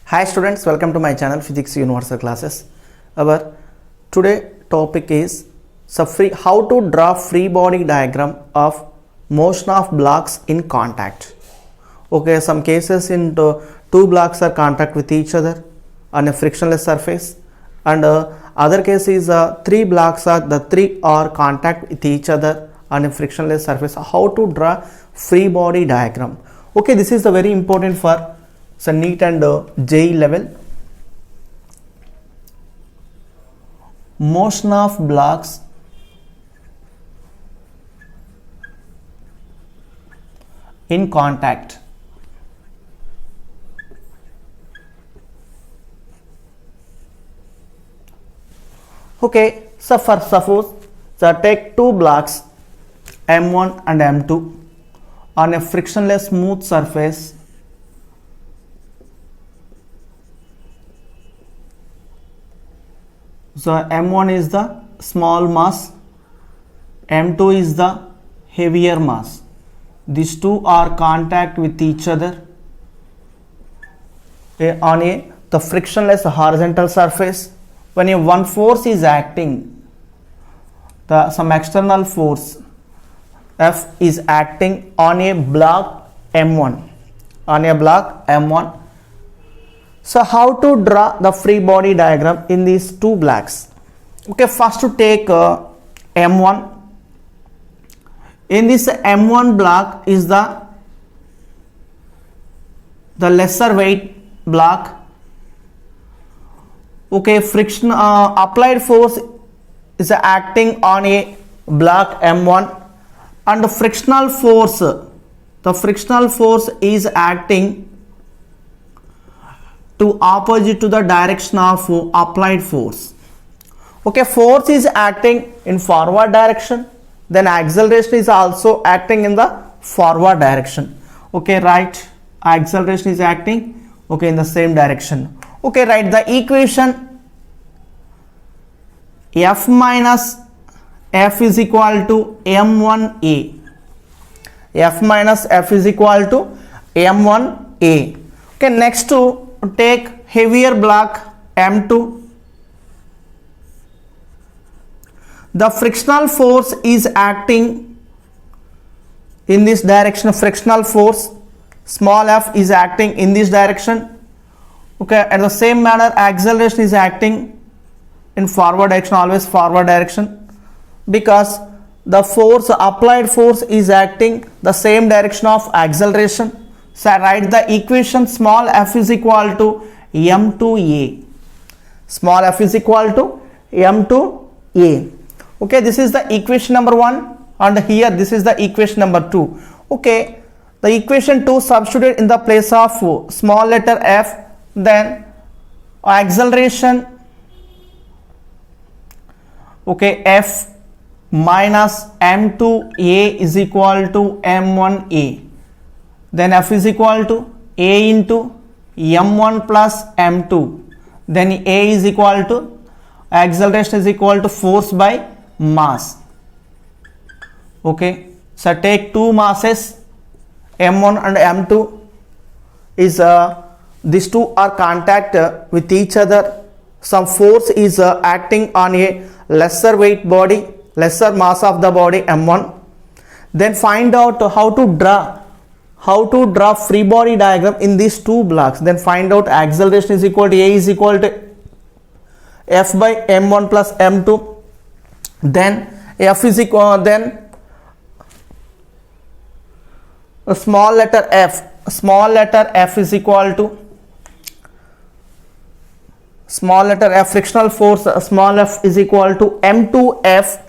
Hi students, welcome to my channel Physics Universal Classes. Our today topic is how to draw free body diagram of motion of blocks in contact. Okay, some cases in two blocks are contact with each other on a frictionless surface, and other case is three blocks are contact with each other on a frictionless surface. How to draw free body diagram? Okay, this is the very important for NEET and JEE level. Motion of blocks in contact. Okay, so for suppose take two blocks M1 and M2 on a frictionless smooth surface. So M1 is the small mass, M2 is the heavier mass. These two are contact with each other on the frictionless horizontal surface. When one force is acting, some external force F is acting on a block M1. So how to draw the free body diagram in these two blocks? Okay, first to take M1. In this M1 block is the lesser weight block. Okay, friction applied force is acting on a block M1, and the frictional force is acting to opposite to the direction of applied force. Okay, force is acting in forward direction, then acceleration is also acting in the forward direction. Okay, right, acceleration is acting in the same direction. Okay, write the equation F minus F is equal to M1A. F minus F is equal to M1A. Okay, next to take heavier block M2. The frictional force is acting in this direction. Frictional force small f is acting in this direction. Okay, at the same manner acceleration is acting in forward direction, always forward direction, because the force applied force is acting the same direction of acceleration. So I write the equation small f is equal to M2A. Small f is equal to M2A. Okay, this is the equation number 1, and here this is the equation number 2. Okay, the equation 2 substitute in the place of small letter f, then acceleration, okay, f minus M2A is equal to M1A. Then F is equal to A into M1 plus M2. Then A is equal to acceleration is equal to force by mass. Okay, so take two masses M1 and M2 is these two are contact with each other. Some force is acting on a lesser weight body, lesser mass of the body M1. Then find out how to draw free body diagram in these two blocks. Then find out acceleration is equal to A is equal to F by M1 plus M2. Then F is equal, then a small letter F is equal to small letter F frictional force small f is equal to M2F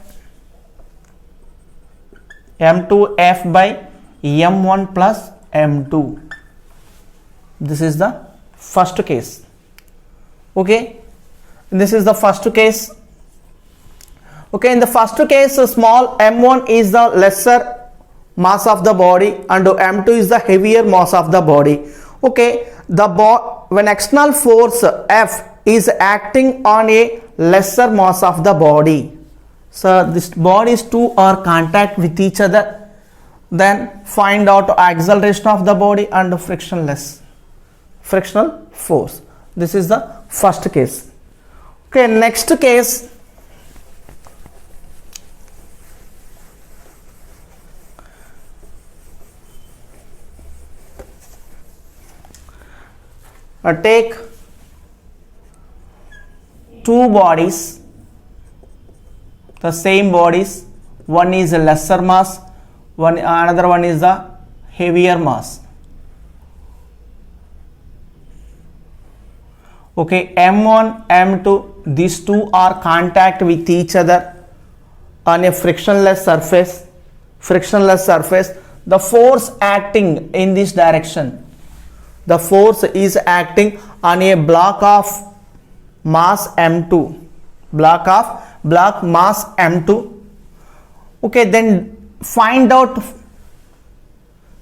by M1 plus M2. This is the first case. Okay, this is the first case. Okay, in the first case small m1 is the lesser mass of the body and m2 is the heavier mass of the body. Okay, when external force F is acting on a lesser mass of the body, so these bodies two are contact with each other. Then find out acceleration of the body and frictional force. This is the first case. Okay, next case. Take two bodies, the same bodies. One is a lesser mass, another one is the heavier mass. Okay, M1, M2, these two are contact with each other on a frictionless surface. The force acting in this direction, the force is acting on a block of mass M2, block mass M2. Okay, then find out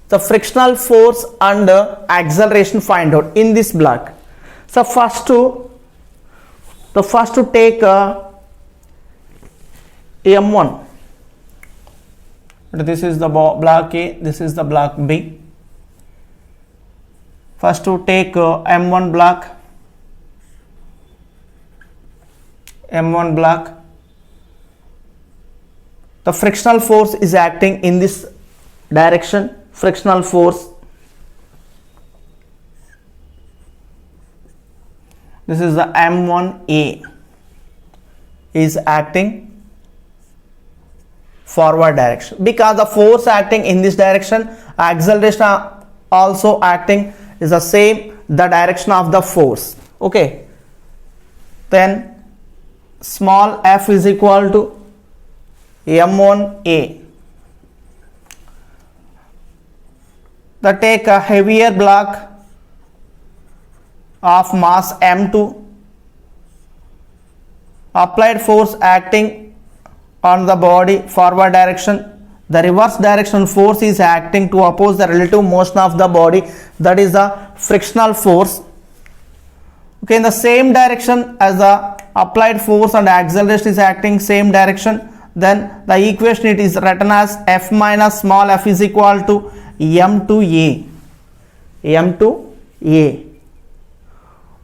the frictional force and acceleration, find out in this block. So first to take M1. This is the block A, this is the block B. First to take M1 block. The frictional force is acting in this direction. Frictional force. This is the M1A is acting forward direction. Because the force acting in this direction, acceleration also acting is the same, the direction of the force. Okay, then small f is equal to M1A. Take a heavier block of mass M2, applied force acting on the body forward direction. The reverse direction force is acting to oppose the relative motion of the body, that is the frictional force. Okay, in the same direction as the applied force and acceleration is acting same direction, then the equation it is written as F minus small f is equal to M2A.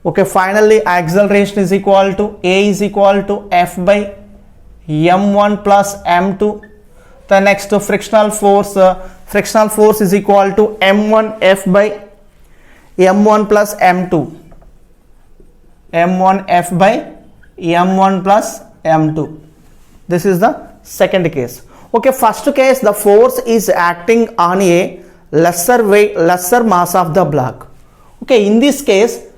Okay, finally acceleration is equal to A is equal to F by M1 plus M2. The next frictional force is equal to M1 F by M1 plus M2. M1 F by M1 plus M2. This is the second case. Okay, first case, the force is acting on a lesser mass of the block. Okay, in this case,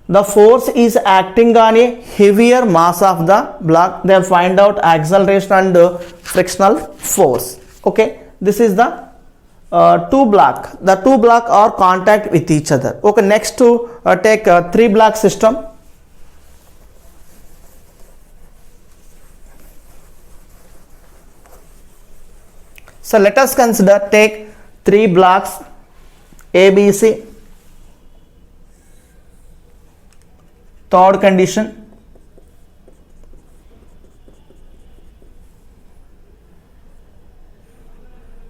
the force is acting on a heavier mass of the block. Then find out acceleration and frictional force. Okay, this is the two block. The two block are contact with each other. Okay, next to take a three block system. So let us consider, take three blocks A, B, C. Third condition.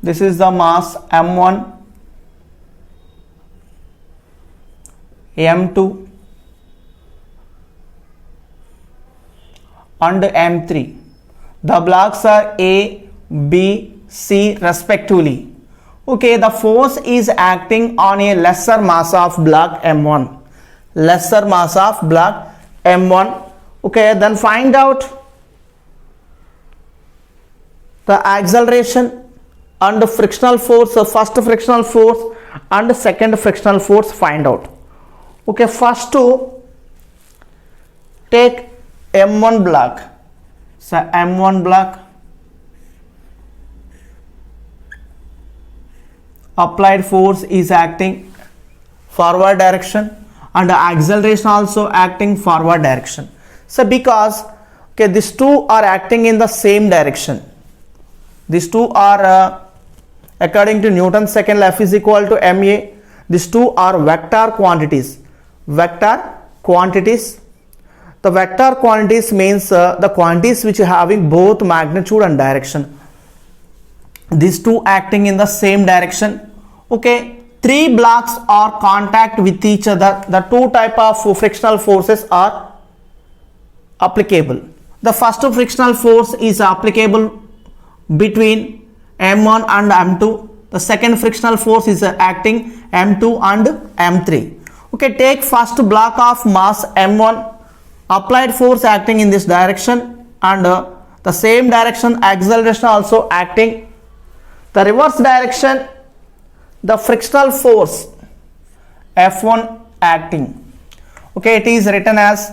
This is the mass M1, M2 and M3. The blocks are A, B, C respectively. Okay, the force is acting on a lesser mass of block M1. Okay, then find out the acceleration and the frictional force. So first frictional force and second frictional force find out. Okay, first to take M1 block. So M1 block, applied force is acting forward direction and the acceleration also acting forward direction. So because okay, these two are acting in the same direction. These two are according to Newton's second law, F is equal to ma. These two are vector quantities. The vector quantities means the quantities which are having both magnitude and direction. These two acting in the same direction. Okay, three blocks are contact with each other, the two type of frictional forces are applicable. The first frictional force is applicable between M1 and M2. The second frictional force is acting M2 and M3. Okay, take first block of mass M1, applied force acting in this direction, and the same direction acceleration also acting. The reverse direction, the frictional force F1 acting. Okay, it is written as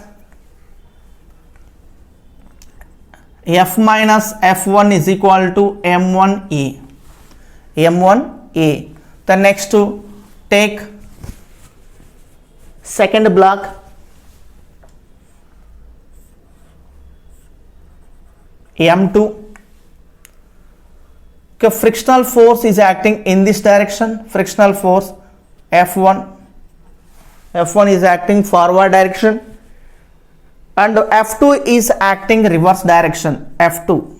F minus F1 is equal to M1A. M1A. The next to take second block, M2. Okay, frictional force is acting in this direction, frictional force F1. F1 is acting forward direction, and F2 is acting reverse direction, F2.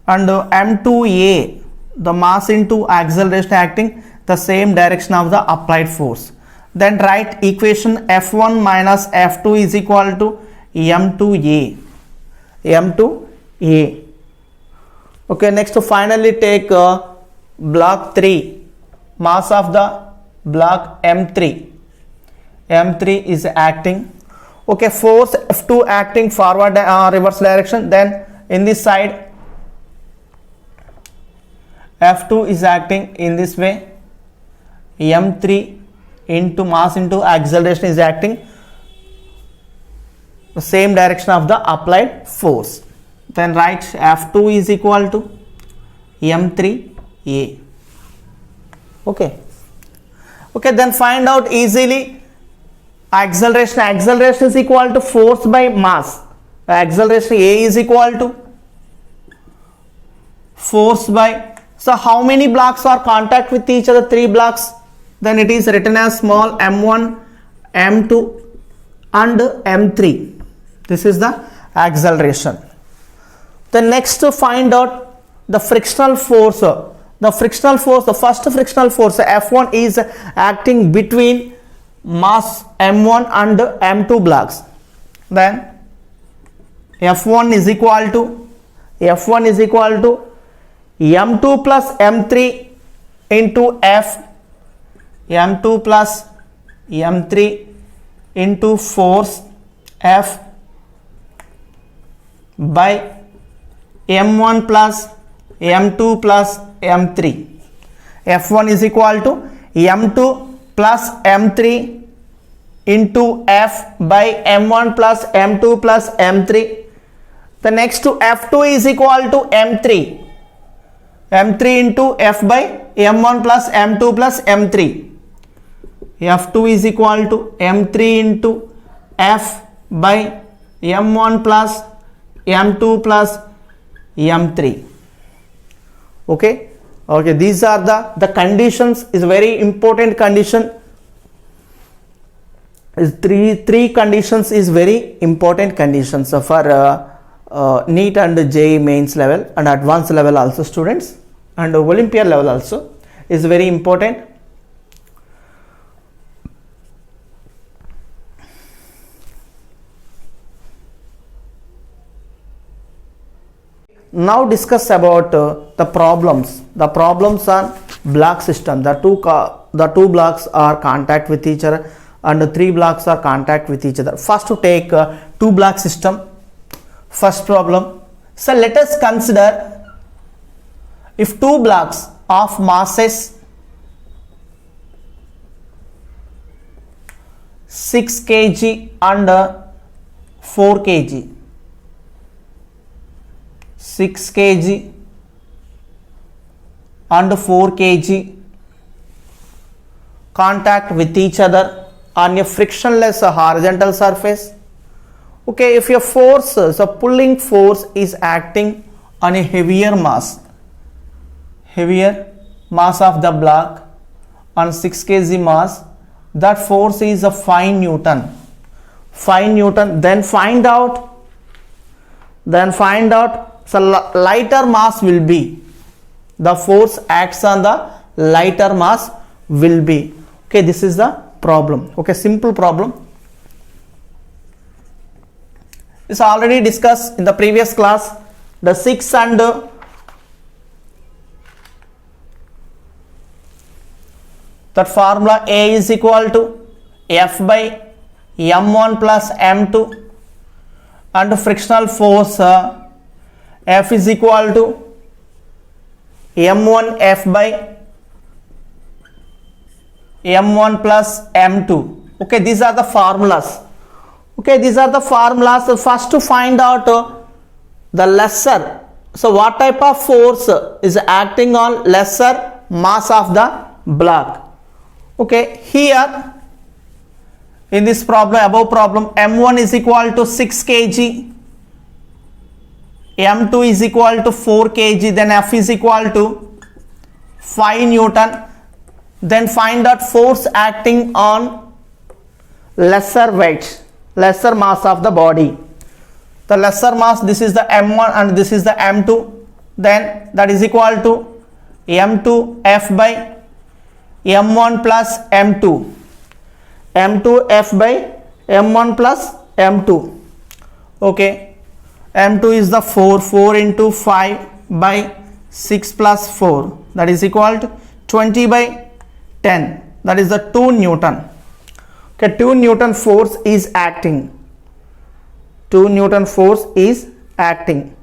And M2A, the mass into acceleration acting the same direction of the applied force. Then write equation F1 minus F2 is equal to M2A. M2A. Okay, next to finally take block 3, mass of the block M3. M3 is acting. Okay, force F2 acting forward reverse direction. Then in this side F2 is acting in this way. M3 into mass into acceleration is acting the same direction of the applied force. Then write F2 is equal to M3A. Okay. Okay, then find out easily acceleration. Acceleration is equal to force by mass. Acceleration A is equal to force by. So how many blocks are contact with each other? 3 blocks. Then it is written as small m1, m2 and m3. This is the acceleration. The next to find out the frictional force. The frictional force, the first frictional force F1 is acting between mass m1 and m2 blocks. Then F1 is equal to m2 plus m3 into F, m2 plus m3 into force F by m1 plus m2 plus m3. F1 is equal to m2 plus m3 into F by m1 plus m2 plus m3. The next to F2 is equal to m3 into F by m1 plus m2 plus m3. F2 is equal to m3 into F by m1 plus m2 plus m3. Okay, these are the conditions. Is very important condition. Is three conditions is very important conditions for NEET and JEE mains level and advanced level also students, and Olympiad level also is very important. Now discuss about the problems. The problems on block system. The two blocks are contact with each other and the 3 blocks are contact with each other. First to take 2 block system. First problem. So let us consider if 2 blocks of masses 6 kg and 4 kg. 6 kg and 4 kg contact with each other on a frictionless horizontal surface. Okay, if your force, so pulling force is acting on a heavier mass of the block on 6 kg mass, that force is a 5 Newton. Then find out so lighter mass will be, the force acts on the lighter mass will be. Okay, this is the problem. Okay, simple problem. This already discussed in the previous class. The 6 and that formula A is equal to F by m1 plus m2, and frictional force F is equal to m1 F by m1 plus m2. Okay, these are the formulas. Okay, these are the formulas. So first to find out the lesser, so what type of force is acting on lesser mass of the block. Okay, here in this problem, above problem, m1 is equal to 6 kg, m2 is equal to 4 kg, then F is equal to 5 Newton. Then find out force acting on lesser weight, lesser mass of the body. The lesser mass, this is the m1 and this is the m2, then that is equal to m2 F by m1 plus m2, m2 F by m1 plus m2. Okay, m2 is the 4 into 5 by 6 plus 4, that is equal to 20 by 10, that is the 2 Newton. Okay, 2 Newton force is acting. 2 Newton force is acting.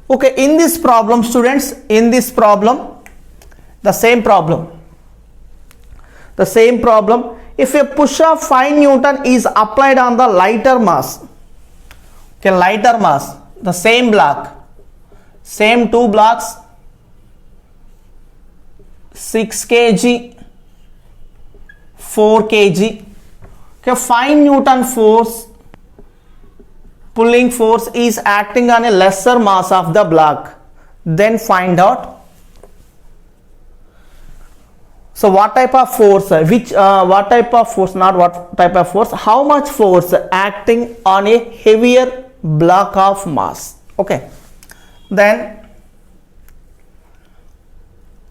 Okay, in this problem, students, in this problem, the same problem, if a push of 5 Newton is applied on the lighter mass, okay, lighter mass, the same block, same 2 blocks, 6 kg, 4 kg, okay, 5 Newton force, pulling force is acting on a lesser mass of the block. Then find out, so what type of force, what type of force, not what type of force, how much force acting on a heavier block of mass. Okay, then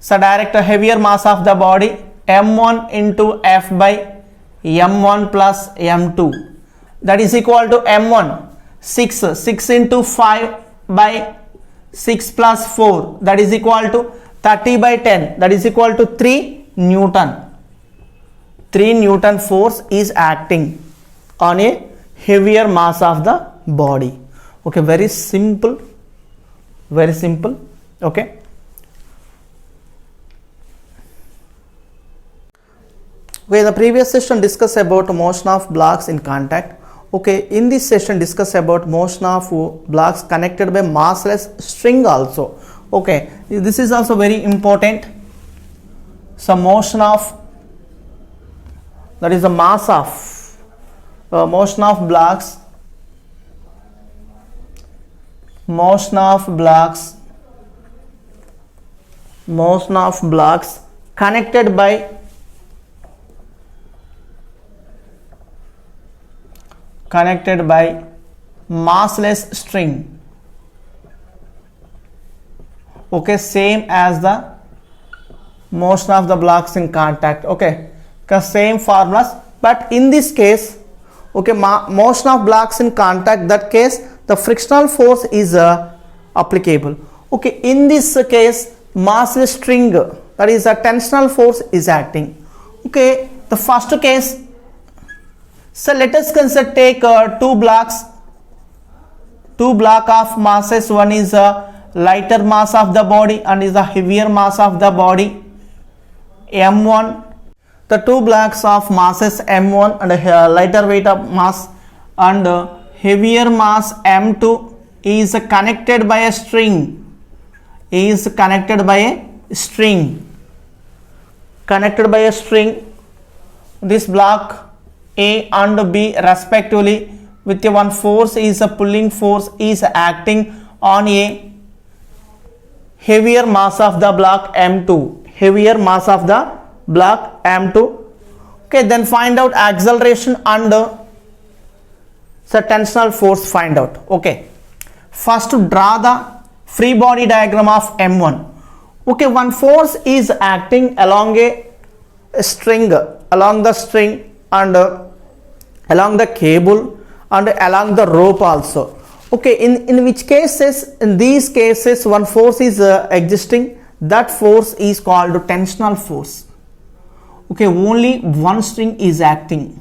so direct a heavier mass of the body, m1 into F by m1 plus m2, that is equal to m1 6 into 5 by 6 plus 4, that is equal to 30 by 10, that is equal to 3 Newton. 3 Newton force is acting on a heavier mass of the body. Okay, very simple, very simple. Okay, we in the previous session discussed about motion of blocks in contact. Okay, in this session discuss about motion of blocks connected by massless string also. Okay, this is also very important. So motion of, that is the mass of motion of blocks, connected by massless string. Okay, same as the motion of the blocks in contact. Okay, because same formulas, but in this case, okay, motion of blocks in contact, that case the frictional force is applicable. Okay, in this case massless string, that is a tensional force is acting. Okay, the first case, so let us consider, take two block of masses. One is a lighter mass of the body and is a heavier mass of the body, m1. The two blocks of masses m1 and a lighter weight of mass and heavier mass m2 is connected by a string. This block A and B respectively, with one force is a pulling force is acting on a heavier mass of the block m2. Okay, then find out acceleration and so tensional force find out. Okay, first to draw the free body diagram of m1. Okay, one force is acting along a a string, along the string and along the cable and along the rope also. Okay, in which cases, in these cases one force is existing, that force is called tensional force. Okay, only one string is acting,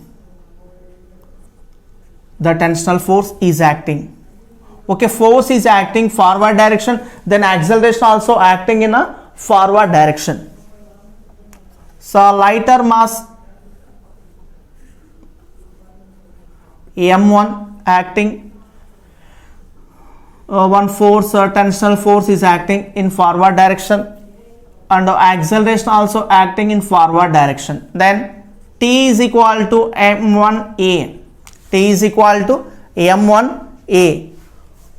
the tensional force is acting. Okay, force is acting forward direction, then acceleration also acting in a forward direction. So lighter mass m1 acting, one force, tensional force is acting in forward direction, and acceleration also acting in forward direction. Then T is equal to m1a, T is equal to m1a.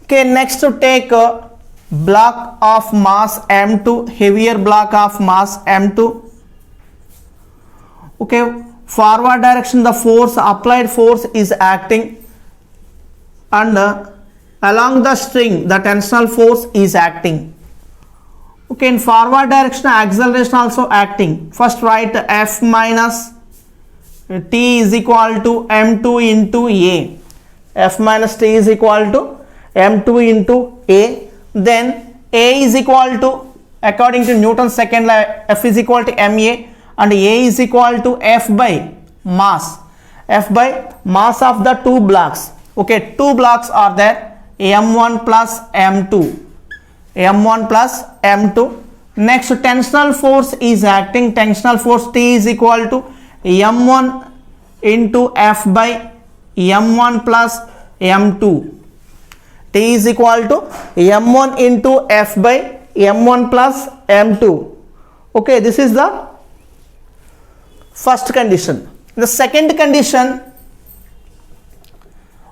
Okay, next to take a block of mass m2, heavier block of mass m2. Okay, forward direction the force, applied force is acting, and along the string the tensional force is acting. Okay, in forward direction acceleration also acting. First write F minus T is equal to m2 into a, F minus T is equal to m2 into a. Then a is equal to, according to Newton's second law, F is equal to ma, and a is equal to F by mass, F by mass of the two blocks. Okay, two blocks are there, m1 plus m2, m1 plus m2. Next tensional force is acting, tensional force T is equal to m1 into F by m1 plus m2, T is equal to m1 into F by m1 plus m2. Okay, this is the first condition. The second condition,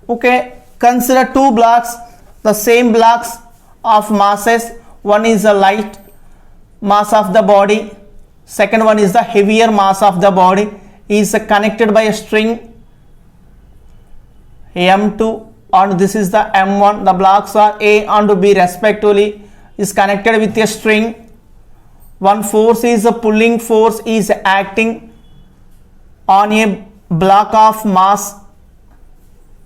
okay, consider two blocks, the same blocks of masses. One is the light mass of the body, second one is the heavier mass of the body, is connected by a string m2, and this is the m1. The blocks are A and B respectively, is connected with a string. One force is a pulling force is acting on a block of mass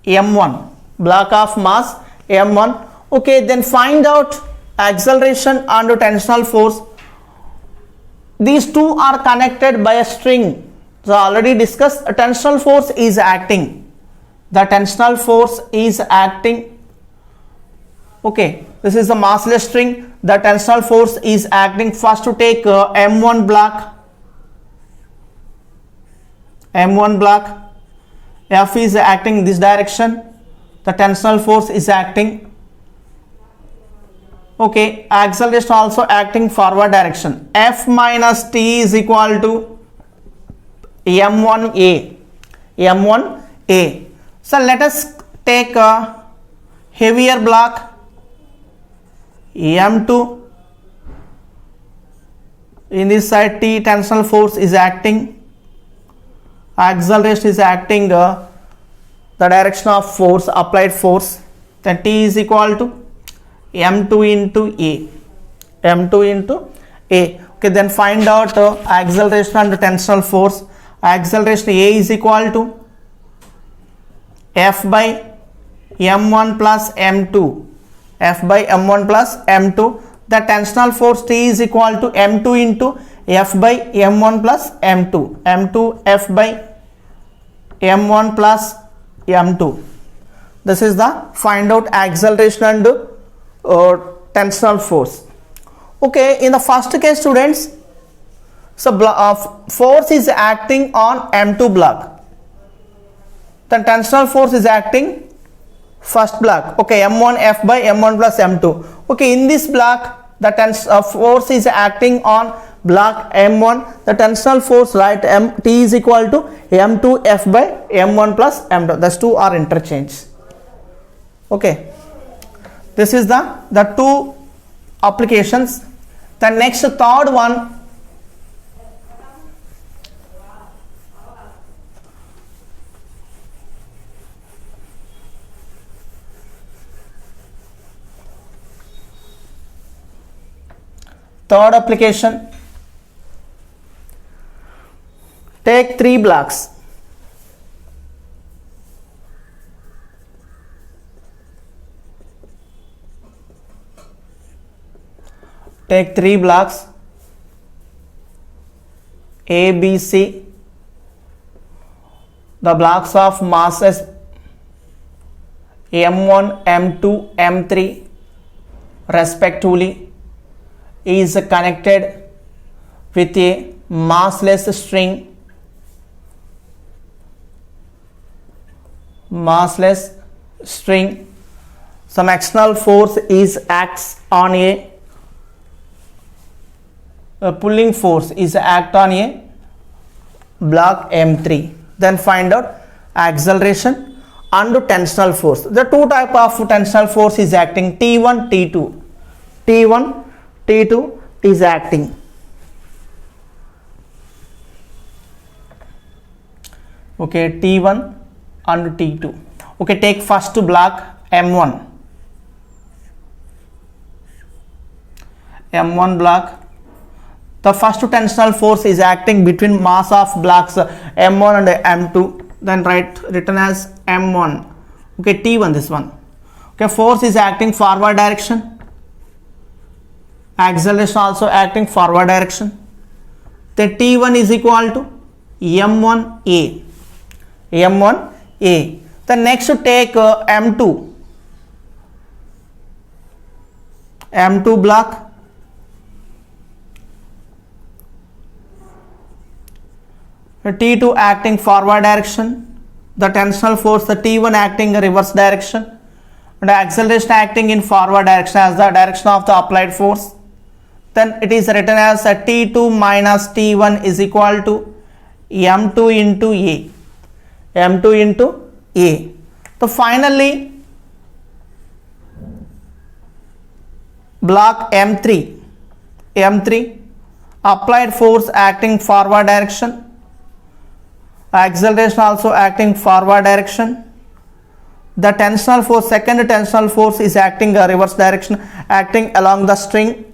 m1, block of mass m1. Okay, then find out acceleration and tensional force. These two are connected by a string. So already discussed, a tensional force is acting, the tensional force is acting. Okay, this is the massless string, the tensional force is acting. First to take m1 block, m1 block, F is acting in this direction, the tensional force is acting. Okay, acceleration also acting forward direction. F minus T is equal to m1a, m1a. So let us take a heavier block m2. In this side T, tensional force is acting, acceleration is acting the direction of force, applied force. Then T is equal to m2 into a, m2 into a. Okay, then find out acceleration and tensional force. Acceleration A is equal to F by m1 plus m2, F by m1 plus m2. The tensional force T is equal to m2 into F by m1 plus m2, m2 F by m1 plus m2. This is the find out acceleration and tensional force. Okay, in the first case, students, so force is acting on m2 block, then tensional force is acting first block. Okay, m1 F by m1 plus m2. Okay, in this block the force is acting on block m1, the tensional force, right, T is equal to m2 F by m1 plus m2. These two are interchanged. Okay, this is the two applications. The next third one, third application. 3 blocks. Take 3 blocks A, B, C. The blocks of masses M1, M2, M3 respectively is connected with a massless string. Some external force acts on a pulling force is act on a block M3. Then find out acceleration and tensional force. The two type of tensional force is acting, T1, T2. T1, T2 is acting. Okay, T1 and T2. Okay, take first block M1. M1 block. The first tensional force is acting between mass of blocks M1 and M2. Then written as M1. Okay, T1 this one. Okay, force is acting forward direction. Acceleration also acting forward direction. Then T1 is equal to M1A. M1A. Then next to take M2. M2 block. T2 acting forward direction, the tensional force, the T1 acting in reverse direction, and acceleration acting in forward direction as the direction of the applied force. Then it is written as T2 minus T1 is equal to M2 into A. M2 into A. So finally, block M3. Applied force acting forward direction. Acceleration also acting forward direction. The tensional force, second tensional force is acting reverse direction, acting along the string.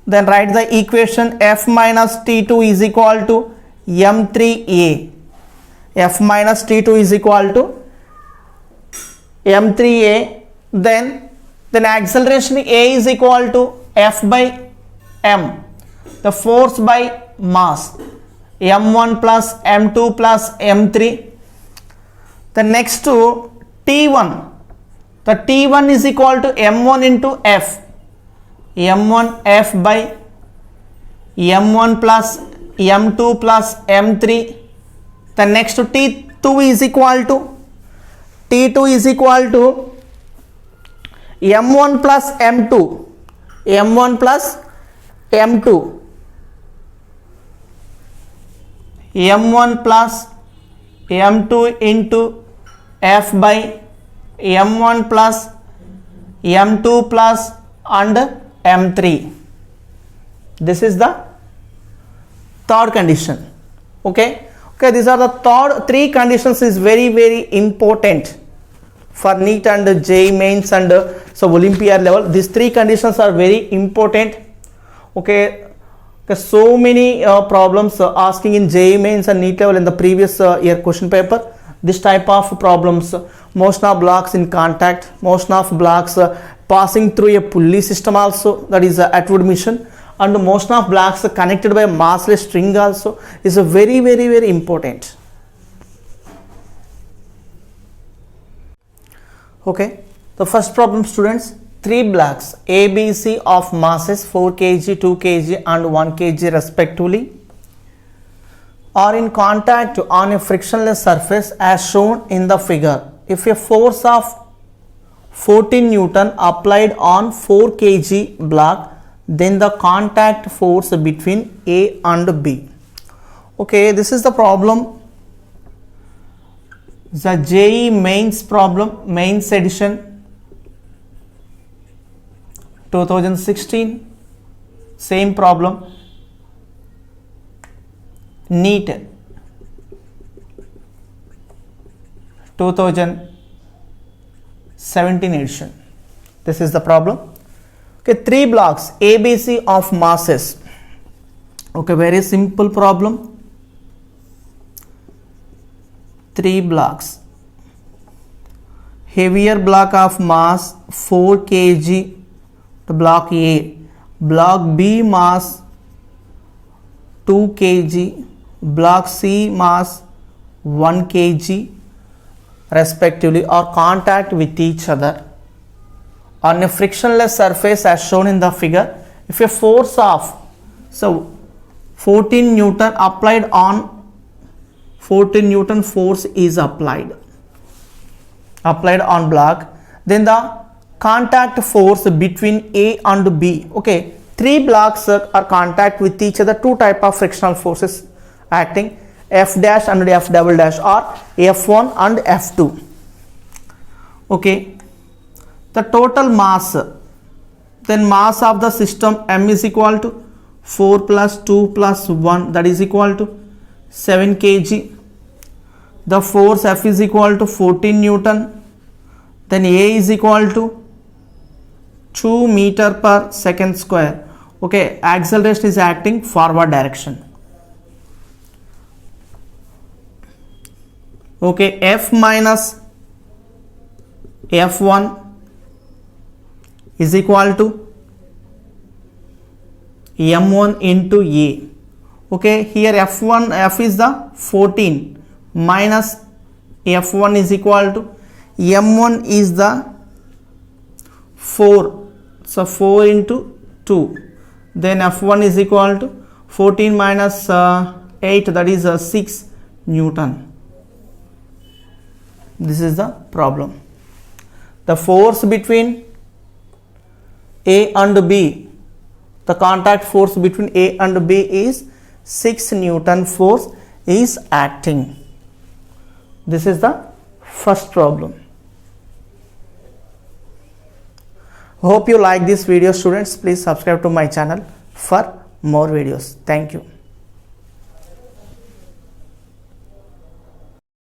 Then write the equation F minus T2 is equal to M3A. F minus T2 is equal to M3A. Then acceleration A is equal to F by M. The force by mass. M1 plus M2 plus M3. The next to T1. The T1 is equal to M1 into F. M1 F by M1 plus M2 plus M3. The next to T2 is equal to M1 plus M2. M1 plus M2. M1 plus M2 into F by M1 plus M2 plus and M3. This is the third condition. Okay, these are the three conditions is very important for NEET and JEE mains and so Olympiad level. These three conditions are very important. Okay, so many problems asking in JEE mains and NEET level in the previous year question paper. This type of problems, motion of blocks in contact, motion of blocks passing through a pulley system also, that is Atwood mission, and motion of blocks connected by a massless string also is a very important. Okay, the first problem, students. 3 blocks A, B, C of masses 4 kg, 2 kg and 1 kg respectively are in contact on a frictionless surface as shown in the figure. If a force of 14 Newton applied on 4 kg block, then the contact force between A and B. Okay, this is the problem. The JEE mains problem, mains edition 2016, same problem. NEET 2017 edition. This is the problem. Okay, 3 blocks ABC of masses. Okay, very simple problem. 3 blocks. Heavier block of mass 4 kg to block A, block B mass 2 kg, block C mass 1 kg respectively are contact with each other on a frictionless surface as shown in the figure. If a force of 14 Newton applied on 14 Newton force is applied on block, then the contact force between A and B. Okay, 3 blocks are contact with each other. 2 type of frictional forces acting, F dash and F double dash, or F1 and F2. Okay, the total mass, then mass of the system M is equal to 4 plus 2 plus 1, that is equal to 7 kg. The force F is equal to 14 Newton. Then A is equal to 2 meter per second square. Okay, acceleration is acting forward direction. Okay, F minus F1 is equal to M1 into A. Okay, here F is the 14 minus F1 is equal to M1 is the 4, so 4 into 2, then F1 is equal to 14 minus 8, that is 6 Newton. This is the problem. The force between A and B, the contact force between A and B is 6 Newton force is acting. This is the first problem. Hope you like this video, students. Please subscribe to my channel for more videos. Thank you.